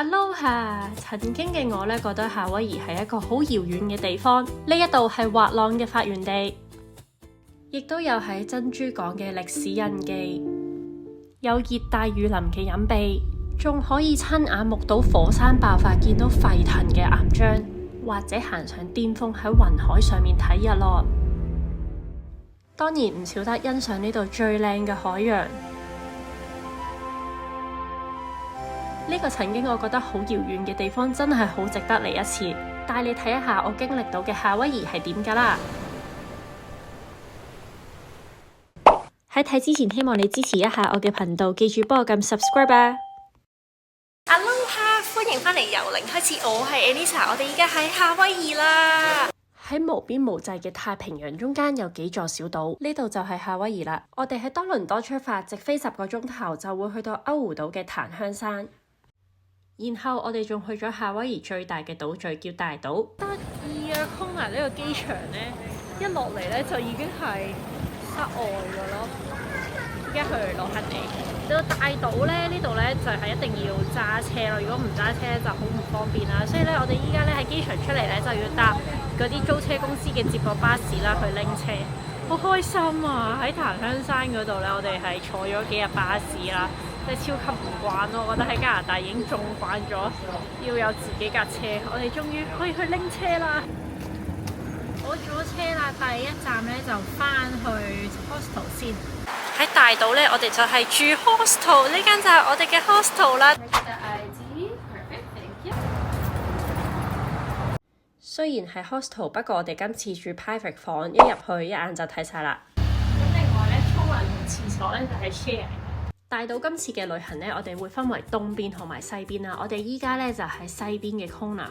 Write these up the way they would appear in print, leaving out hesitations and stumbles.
Aloha！曾經嘅我呢，覺得夏威夷係一個好遙遠嘅地方，呢一度係滑浪嘅發源地，亦都有喺珍珠港嘅歷史印記，有熱帶雨林嘅隱秘，仲可以親眼目睹火山爆發，見到沸騰嘅岩漿，或者行上巔峰喺雲海上面睇日落。當然唔少得欣賞呢度最靚嘅海洋。呢個曾經我覺得好遙遠嘅地方，真係好值得嚟一次。帶你睇一下我經歷到嘅夏威夷係點㗎啦！喺睇之前，希望你支持一下我嘅頻道，記住幫我撳 subscribe 啊！Aloha！歡迎返嚟由零開始，我係 Elisa， 我哋而家喺夏威夷啦。喺無邊無際嘅太平洋中間有幾座小島，呢度就係夏威夷啦。我哋喺多倫多出發，直飛10個鐘頭就會去到歐胡島嘅檀香山。然後我哋仲去咗夏威夷最大嘅島嶼叫大島。得意啊！Kona呢個機場呢，一落嚟呢就已經係室外噶咯。依家去洛克地到大島呢，呢度呢就係一定要揸車咯。如果唔揸車就好唔方便啦。所以呢，我哋依家呢喺機場出嚟呢，就要搭嗰啲租車公司嘅接駁巴士啦，去拎車。好開心啊！喺檀香山嗰度呢，我哋係坐咗幾日巴士啦。真係超級唔慣咯！我覺得喺加拿大已經縱慣咗要有自己架車，我哋終於可以去拎車啦！我咗車啦，第一站呢就翻去 hostel 先。喺大島呢，我哋就係住 hostel， 呢間就係我哋嘅 hostel 啦。雖然係 hostel， 不過我哋今次住 private 房，一入去一眼就睇晒啦。咁另外呢，沖涼同廁所呢就係 share。大島今次嘅旅行呢，我哋會分為東邊同埋西邊啦。我哋依家呢就喺西邊嘅 Kona，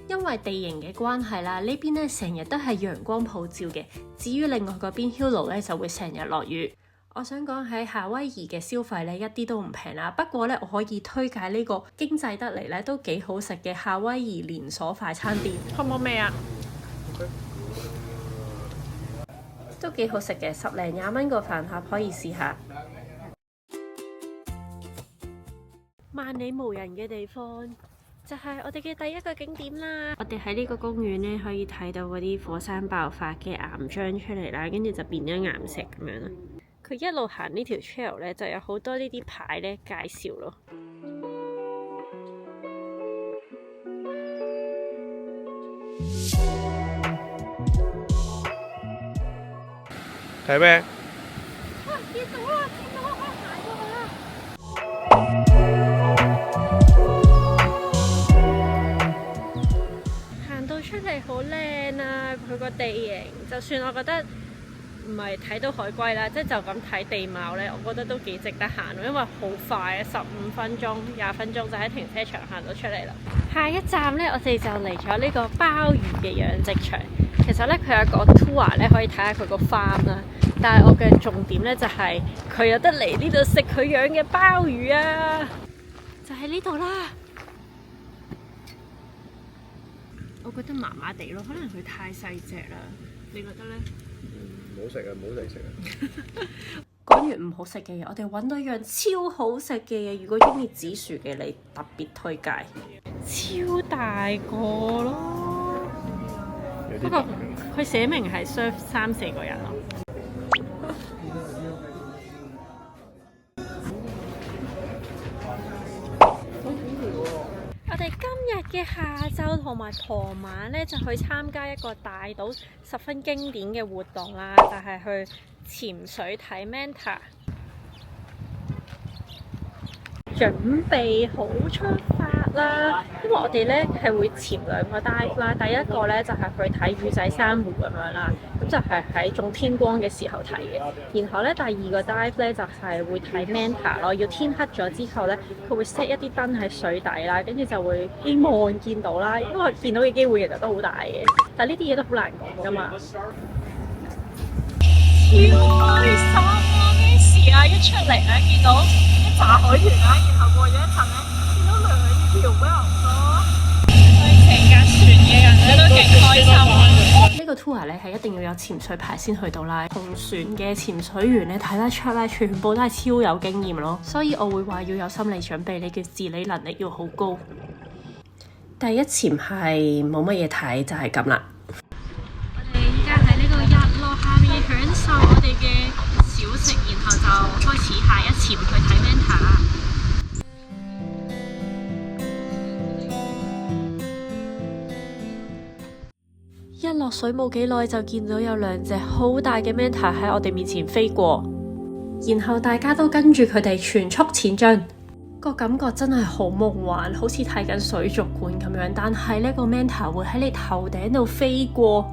因為地形嘅關係啦，呢邊呢成日都係陽光普照嘅。至於另外嗰邊 Hilo 呢，就會成日落雨。我想講喺夏威夷嘅消費呢，一啲都唔平啦。不過呢，我可以推介呢個經濟得嚟呢都幾好食嘅夏威夷連鎖快餐店。好唔好味啊？都幾好食嘅，10零20蚊個飯盒可以試下。萬里無人嘅地方就係我哋嘅第一個景點啦。我哋喺呢個公園呢，可以睇到嗰啲火山爆發嘅岩漿出嚟啦，跟住就變咗岩石咁樣啦。佢一路行呢條 trail 呢，就有好多呢啲牌呢介紹咯。睇咩？見到啦！見到啦！行過去啦！出嚟好靚啊！佢個地形，就算我覺得唔係睇到海龜啦，即係就咁睇地貌呢，我覺得都幾值得行，因為好快啊，15分鐘、20分鐘就喺停車場行到出嚟啦。下一站呢，我哋就嚟咗呢個鮑魚嘅養殖場。其實呢，佢有個 tour 呢，可以睇下佢個 farm 啦。但係我嘅重點呢，就係佢有得嚟呢度食佢養嘅鮑魚啊！就喺呢度啦。我覺得麻麻地咯，可能佢太細隻啦。你覺得呢？唔好食啊！唔好嚟食啊！講完唔好食嘅嘢，我哋揾到一樣超好食嘅嘢。如果中意紫薯嘅你，特別推介。超大個咯！不過佢寫明係 serve 3-4個人咯。我哋今日嘅下晝同埋傍晚呢，就去參加一個大島十分經典嘅活動啦，就係去潛水睇 Manta。準備好出發啦！因為我哋呢係會潛2個 dive 啦，第一個呢就係去睇魚仔珊瑚咁樣啦，咁就係喺仲天光嘅時候睇嘅。然後呢，第2個 dive 呢就係會睇 Manta 咯，要天黑咗之後呢，佢會 set 一啲燈喺水底啦，跟住就會希望見到啦，因為見到嘅機會其實都好大嘅。但係呢啲嘢都好難講㗎嘛。超開心啊！咩事啊？一出嚟呢，見到一紮海豚啦，然後過咗一陣呢，見到2條 whale 咯，所以成架船嘅人咧都勁開心。呢個 tour 咧係一定要有潛水牌先去到啦。同船嘅潛水員咧睇得出咧，全部都係超有經驗咯，所以我會話要有心理準備，你嘅自理能力要好高。第一潛係冇乜嘢睇，就係咁啦。我哋依家喺呢個日落下面享受我哋嘅小食，然後就開始下一潛去睇 Manta。一落水冇幾耐就見到有兩隻好大嘅 Manta 喺我哋面前飛過，然後大家都跟住佢哋全速前進，個感覺真係好夢幻，好似睇緊水族館咁樣。但係呢個 Manta 會喺你頭頂度飛過。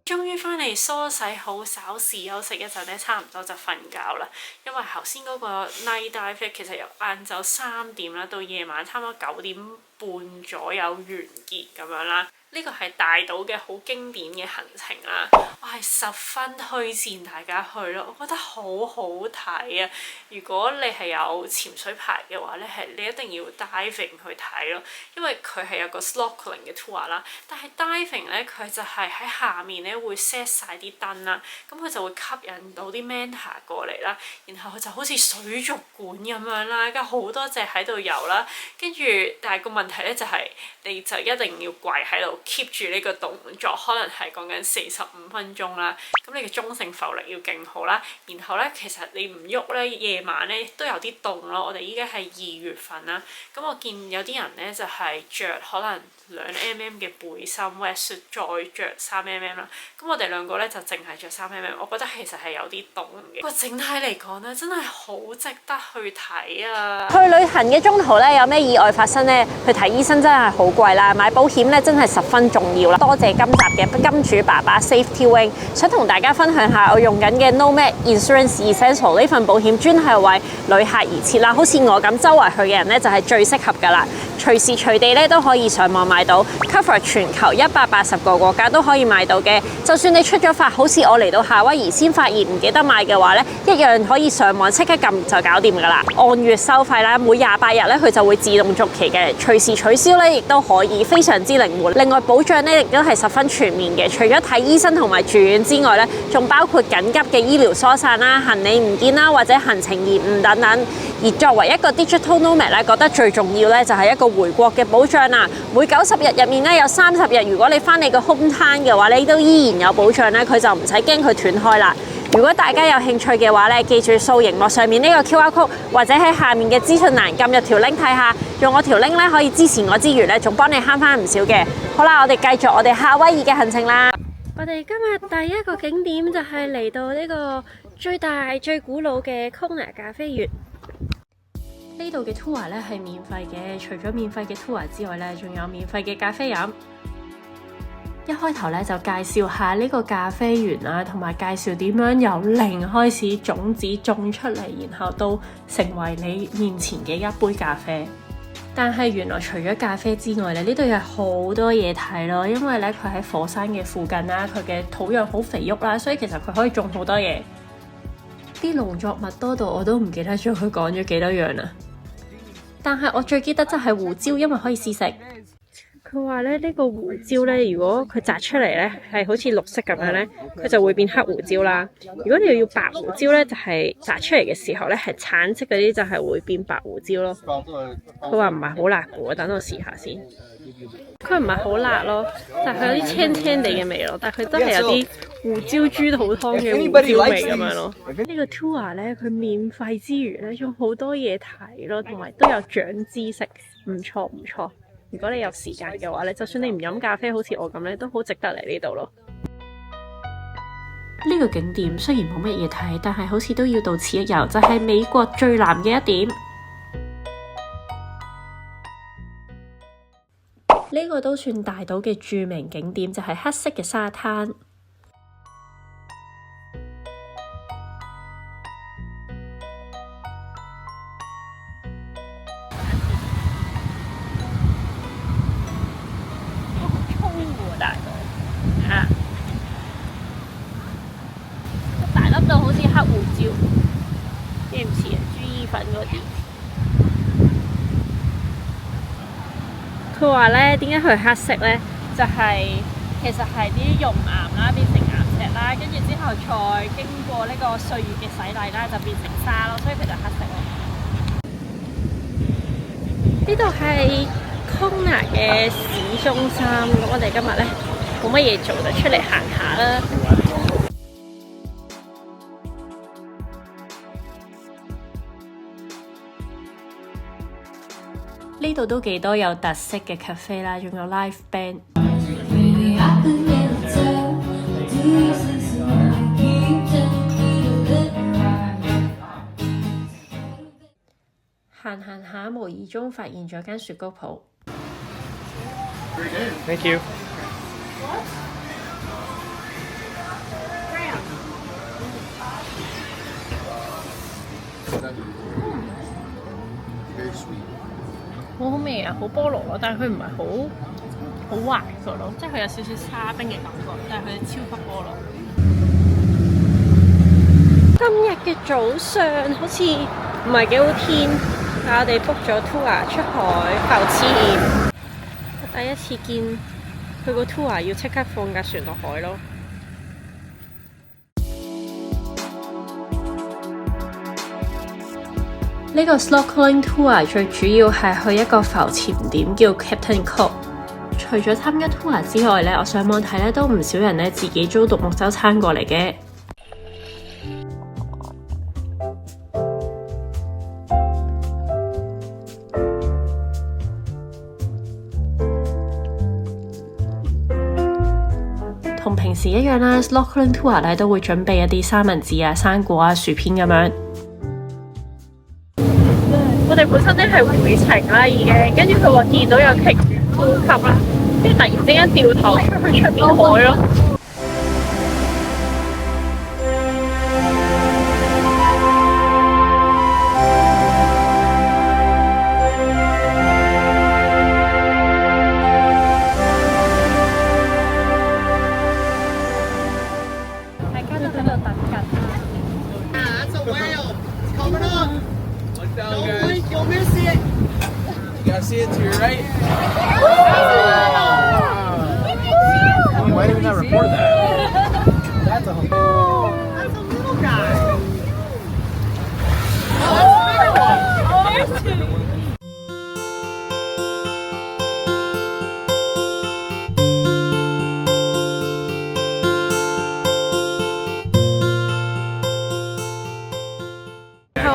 終於翻嚟梳洗好，稍事休息一陣咧，差唔多就瞓覺啦。因為頭先嗰個 night dive 其實由晏晝3點啦，到夜晚差唔多9點半左右完結咁樣啦。呢個係大島嘅好經典嘅行程啦，我係十分推薦大家去咯，我覺得好好睇啊！如果你係有潛水牌嘅話咧，你一定要 diving 去睇咯，因為佢係有個 snorkeling 嘅 tour 啦。但係 diving 咧，佢就係喺下面咧會 set 晒啲燈啦，咁佢就會吸引到啲 manta 過嚟啦，然後佢就好似水族館咁樣啦，跟住好多隻喺度游啦，跟住但係個問題咧就係你就一定要跪喺度。keep 住呢個動作，可能係講緊45分鐘啦。咁你嘅中性浮力要勁好啦。然後咧，其實你唔喐咧，夜晚咧都有啲凍咯。我哋依家係2月份啦。咁我見有啲人咧就係着可能2mm 嘅背心 wetsuit 再着3mm 啦。咁我哋兩個咧就淨係着3mm。我覺得其實係有啲凍嘅。不過整體嚟講咧，真係好值得去睇啊！去旅行嘅中途咧，有咩意外發生咧？去睇醫生真係好貴啦，買保險咧真係十分重要啦。多謝今集嘅金主爸爸 Safety Wing， 想同大家分享下我用緊嘅 Nomad Insurance Essential 呢份保險，專係為旅客而設啦。好似我咁周圍去嘅人咧，就係最適合㗎啦。隨時隨地咧都可以上網買到 ，cover 全球180個國家都可以買到嘅。就算你出咗發，好似我嚟到夏威夷先發現唔記得買嘅話咧，一樣可以上網即刻撳就搞掂㗎啦。按月收費啦，每28日咧佢就會自動續期嘅，隨時取消咧亦都可以，非常之靈活。另外保障咧亦都係十分全面嘅，除咗睇醫生同埋住院之外咧，仲包括緊急嘅醫療疏散啦、行李唔見啦或者行程延誤等等。而作為一個 digital nomad 咧，覺得最重要咧就係一個回國嘅保障啦。每90日入面咧有30日，如果你翻你個 home town 嘅話，你都依然有保障咧，佢就唔使驚佢斷開啦。如果大家有興趣嘅話咧，記住掃螢幕上面呢個 QR code， 或者喺下面嘅資訊欄撳入條 link 睇下，用我條 link 咧可以支持我之餘咧，仲幫你慳翻唔少嘅。好啦，我哋繼續我哋夏威夷嘅行程啦。我哋今日第一個景點就係嚟到呢個最大最古老嘅 Kona 咖啡園。呢度嘅 tour 咧係免費嘅，除咗免費嘅 tour 之外咧，仲有免費嘅咖啡飲。一開頭咧就介紹下呢個咖啡園啦，同埋介紹點樣由零開始種子種出嚟，然後到成為你面前嘅一杯咖啡。但係原來除咗咖啡之外咧，呢度有好多嘢睇咯，因為咧佢喺火山嘅附近啦，佢嘅土壤好肥沃啦，所以其實佢可以種好多嘢。啲農作物多到我都唔記得咗佢講咗幾多樣啦。但係我最記得真係胡椒，因為可以試食。佢話咧呢個胡椒咧，如果佢摘出嚟咧係好似綠色咁樣咧，佢就會變黑胡椒啦。如果你要白胡椒咧，就係摘出嚟嘅時候咧係橙色嗰啲就係會變白胡椒咯。佢話唔係好辣嘅喎，等我試下先。佢唔係好辣咯，但係佢有啲青青地嘅味咯，但係佢都係有啲胡椒豬肚湯嘅胡椒味咁樣咯。呢個 tour 咧，佢免費之餘咧，仲好多嘢睇咯，同埋都有長知識，唔錯唔錯。如果你有時間嘅話咧，就算你唔飲咖啡，好似我咁咧，都好值得嚟呢度咯。呢個景點雖然冇乜嘢睇，但係好似都要到此一遊，就係美國最南嘅一點。呢個都算大島嘅著名景點，就係黑色嘅沙灘。好粗喎，大島嚇！大粒到好似黑胡椒，似唔似啊？豬意粉嗰啲。佢話咧，點解佢黑色咧？就係、其實係啲熔岩啦，變成岩石啦，跟住之後再經過呢個歲月嘅洗禮啦，就變成沙咯，所以佢就黑色咯。呢度係 Kona 嘅市中心，咁我哋今日咧冇乜嘢做，就出嚟行下啦。呢度都幾多有特色嘅 cafe 啦，仲有 live band。行下，無意中發現咗間雪糕鋪。Thank you。好好味啊，好菠蘿咯，但係佢唔係好滑個咯，即係佢有少少沙冰嘅感覺，但係佢超級菠蘿。今日嘅早上好似唔係幾好天，但我哋 book 咗 tour 出海浮潛。我第一次見佢個 tour 要即刻放架船落海咯。呢個 snorkeling tour 最主要係去一個浮潛點叫 Captain Cook。除咗參加 tour 之外呢，我上網睇呢都唔少人呢自己租獨木舟撐過嚟嘅。同平時一樣啦 ，snorkeling tour 呢都會準備一啲三文治啊、生果啊、薯片咁樣。我哋本身咧係回程啦，已經跟住佢話見到有鯨魚呼吸啦，跟住突然之間掉頭出去出面海咯。大家都喺度等緊。You'll miss it. You gotta see it to your right. Why didn't I report that? That's a little guy. Oh, that's a big one.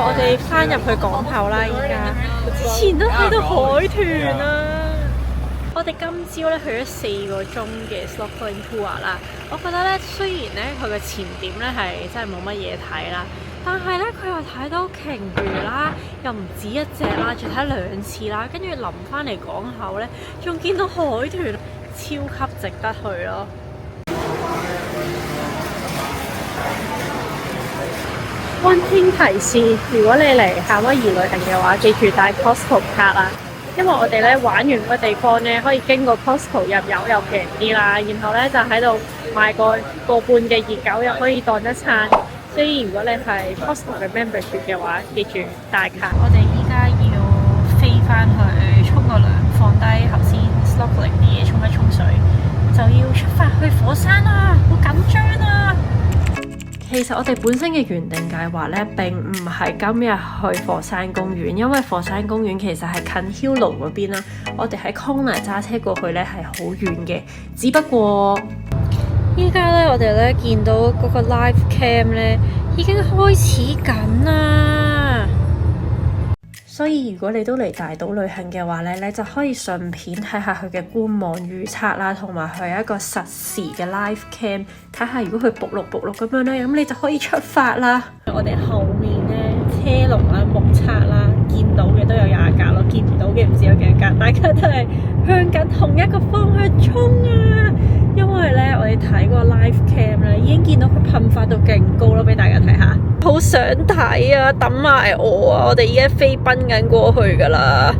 我哋翻入去港口啦，而家之前都睇到海豚啊！我哋今朝咧去咗4個鐘嘅 snorkeling tour 啦。我覺得咧，雖然咧佢嘅潛點咧係真係冇乜嘢睇啦，但係咧佢又睇到鯨魚啦，又唔止一隻啦，仲睇2次啦。跟住臨翻嚟港口咧，仲見到海豚，超級值得去咯！溫馨提示：如果你嚟夏威夷旅行嘅話，記住帶 Costco 卡啦，因為我哋咧玩完嗰個地方咧，可以經過 Costco 入油又平啲啦，然後咧就喺度買個半嘅熱狗又可以當一餐。所以如果你係 Costco 嘅 membership 嘅話，記住帶卡。我哋依家要飛翻去沖個涼，放低頭先 snorkeling 啲嘢，沖一沖水，就要出發去火山啦，好緊張啊！其實我哋本身嘅原定計劃呢，並唔係今日去火山公園，因為火山公園其實係近 Hilo 嗰邊啦。我哋喺 Kona 揸車過去呢係好遠嘅，只不過依家呢，我哋呢見到嗰個 live cam 呢已經開始緊啦。所以如果你都嚟大島旅行嘅話呢，你就可以順便睇下佢嘅官網預測啦，同埋佢有一個實時嘅 live cam， 睇下如果佢卜碌咁樣呢，咁你就可以出發啦。我哋後面呢，車龍啦、目測啦，見到嘅都有20架咯，見唔到嘅唔知有幾多架，大家都係向緊同一個方向衝啊！因為呢，我哋睇個 live cam 咧，已經見到佢噴發到勁高咯，俾大家睇下。好想睇啊！等埋我啊！我哋依家飛奔緊過去噶啦。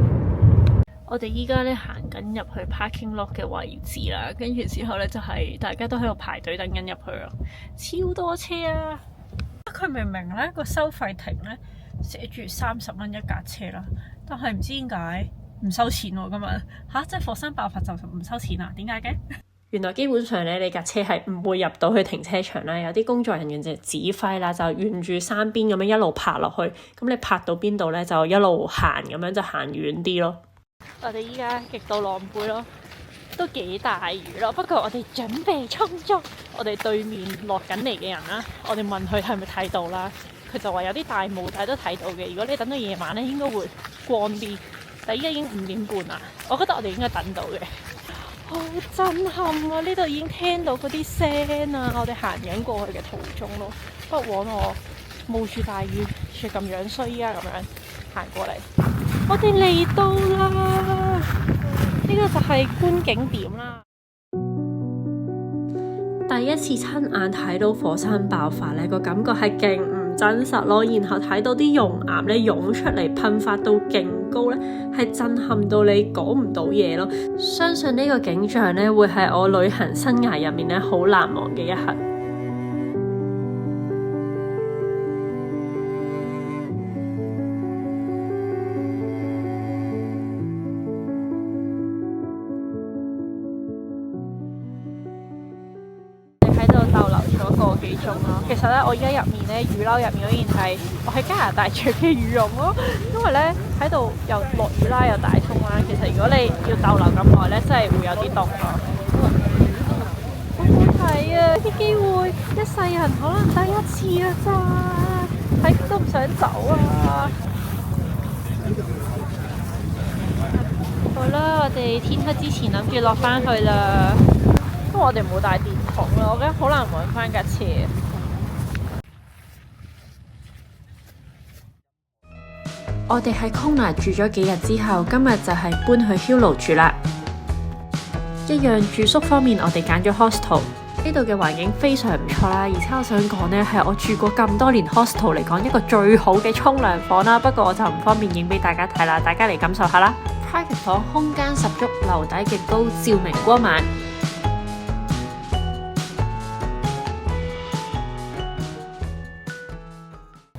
我哋依家咧行緊入去 parking lot 嘅位置啦，跟住之後咧就係大家都喺度排隊等緊入去啊，超多車啊！佢明明咧個收費亭咧寫住30蚊一架車啦，但係唔知點解唔收錢喎今日吓，即係火山爆發就唔收錢啊？點解嘅？原來基本上咧，你架車係唔會入到去停車場啦。有啲工作人員就指揮啦，就沿住山邊咁樣一路泊落去。咁你泊到邊度咧，就一路行咁樣就行遠啲咯。我哋依家極度狼狽咯，都幾大雨咯。不過我哋準備充足。我哋對面落緊嚟嘅人啦，我哋問佢係咪睇到啦，佢就話有啲大霧，但係都睇到嘅。如果你等到夜晚咧，應該會光啲。但係依家已經5點半啦，我覺得我哋應該等到嘅。好震撼啊！呢度已經聽到嗰啲聲啊！我哋行緊過去嘅途中咯，不枉我冒住大雨，仲咁樣衰啊！咁樣行過嚟，我哋嚟到啦！呢個就係觀景點啦。第一次親眼睇到火山爆發呢個感覺係勁唔真實咯，然後睇到啲熔岩咧湧出嚟，噴發到勁高咧，係震撼到你講唔到嘢咯。相信呢個景象咧會係我旅行生涯入面咧好難忘嘅一刻。逗留咗個幾鐘咯。其實咧，我而家入面咧雨褸入面嗰件係我喺加拿大着嘅羽絨咯。因為咧喺度又落雨啦，又大風啦。其實如果你要逗留咁耐咧，真係會有啲凍咯。好好睇啊！呢啲機會一世人可能得一次啊咋，睇都唔想走啊！好啦，我哋天黑之前諗住落翻去啦。因為我哋冇帶電筒啦，我覺得好難揾翻架車。我哋喺 Kona 住咗幾日之後，今日就係搬去 Hilo 住啦。一樣住宿方面，我哋揀咗 hostel。呢度嘅環境非常唔錯啦，而且我想講呢，係我住過咁多年 hostel 嚟講一個最好嘅沖涼房啦。不過我就唔方便影俾大家睇啦，大家嚟感受下啦。Private 房空間十足，樓底極高，照明光猛。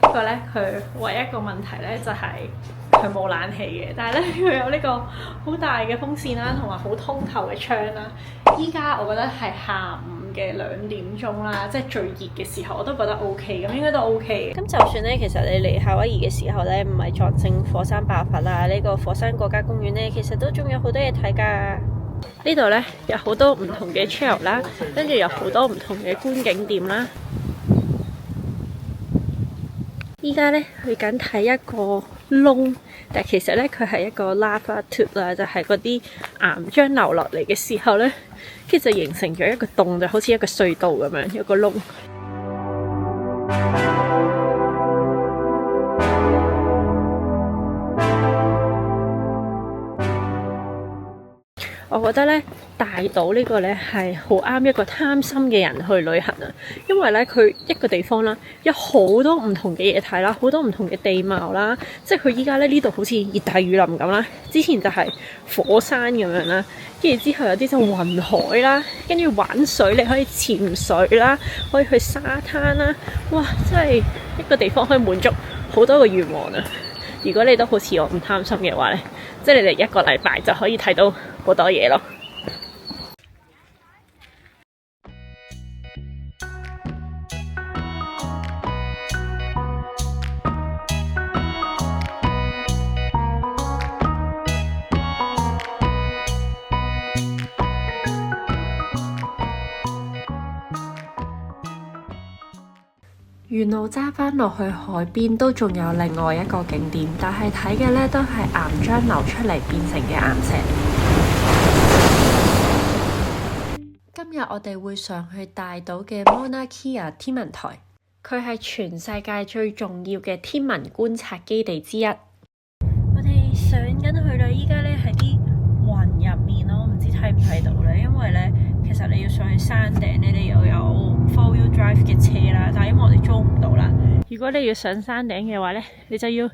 不過咧，佢唯一一個問題咧就係佢冇冷氣嘅，但係咧佢有呢個好大嘅風扇啦，同埋好通透嘅窗啦。依家我覺得係下午嘅2點鐘啦，即係最熱嘅時候，我都覺得 OK，咁應該都 OK 嘅。咁就算咧，其實你嚟夏威夷嘅時候咧，唔係撞正火山爆發啦，呢個火山國家公園咧，其實都仲有好多嘢睇㗎。呢度咧有好多唔同嘅 trail 啦，跟住有好多唔同嘅觀景點啦。依家咧去緊睇一個窿，但其實咧佢係一個 lava tube 啦，就係嗰啲岩漿流落嚟嘅時候咧，跟住就形成咗一個洞，就好似一個隧道咁樣，有個窿。我覺得咧，大島呢個咧係好啱一個貪心嘅人去旅行啊，因為咧佢一個地方啦，有好多唔同嘅嘢睇啦，好多唔同嘅地貌啦，即係佢依家咧呢度好似熱帶雨林咁啦，之前就係火山咁樣啦，跟住之後有啲就雲海啦，跟住玩水你可以潛水啦，可以去沙灘啦，哇！真係一個地方可以滿足好多個願望啊！如果你都好似我唔貪心嘅話呢，即係你哋一個禮拜就可以睇到好多嘢咯。沿路揸返落去海邊都仲有另外一個景點，但係睇嘅呢都係岩漿流出嚟變成嘅岩石。今日我哋會上去大島嘅 Mauna Kea 天文台，佢係全世界最重要嘅天文觀察基地之一。我哋上緊去啦，依家呢係啲雲入面咯，唔知睇唔睇到呢？因為呢，其實你要上去山頂呢，你又有 4-wheel drive 嘅車啦，但係因為我哋租唔到啦。如果你要上山頂嘅話呢，你就要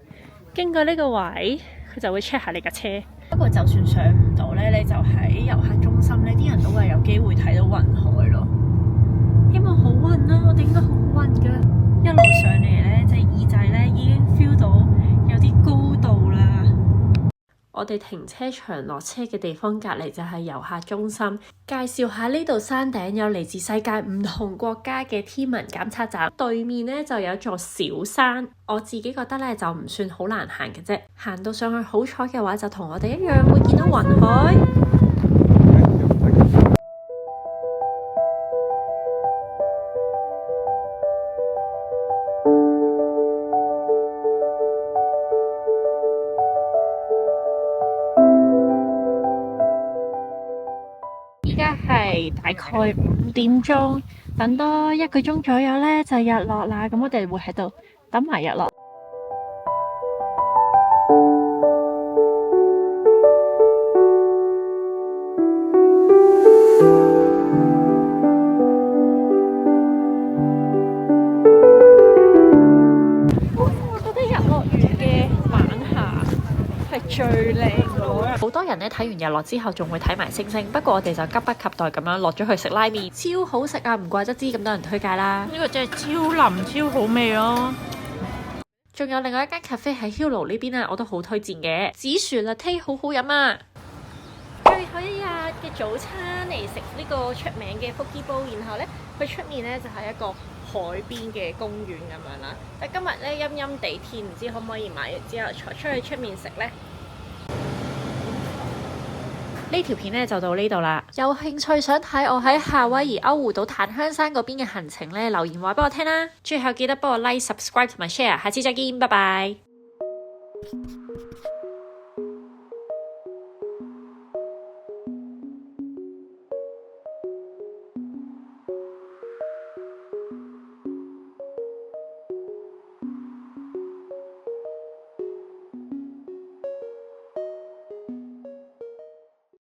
經過呢個位，佢就會 check 下你架車。不過就算上唔到呢，你就喺遊客中心呢，啲人都係有機會睇到雲海咯。希望好運啦，我哋應該好運噶。一路上嚟呢，隻耳仔呢已經 feel 到有啲高度啦。我哋停車場落車嘅地方隔離就係遊客中心，介紹下呢度山頂有嚟自世界唔同國家嘅天文監測站，對面呢就有一座小山，我自己覺得呢就唔算好難行嘅啫，行到上去好彩嘅話就同我哋一樣會見到雲海。係大概5點鐘，等多1個鐘左右呢，就日落啦。咁我哋會喺度等埋日落。我覺得日落完嘅晚霞係最靚嘅。好多人咧睇完日落之後仲會睇埋星星，不過我哋就急不及待咁樣落咗去食拉麵，超好食啊！唔怪得知咁多人推介啦。呢個真係超腍超好味咯。仲有另外一間 cafe 喺 Hilo 呢邊啊，我都好推薦嘅，紫薯 latte 好好飲啊！最後一日嘅早餐嚟食呢個出名嘅福基煲，然後呢，佢出面呢就係一個海邊嘅公園咁樣啦。但今日呢，陰陰地天，唔知可唔可以買完之後坐出去出面食呢？呢條片呢就到呢度啦，有興趣想睇我喺夏威夷歐胡島檀香山嗰邊嘅行程呢，留言話俾我聽啦。最後記得幫我 like、subscribe 同埋 share，下次再見，拜拜。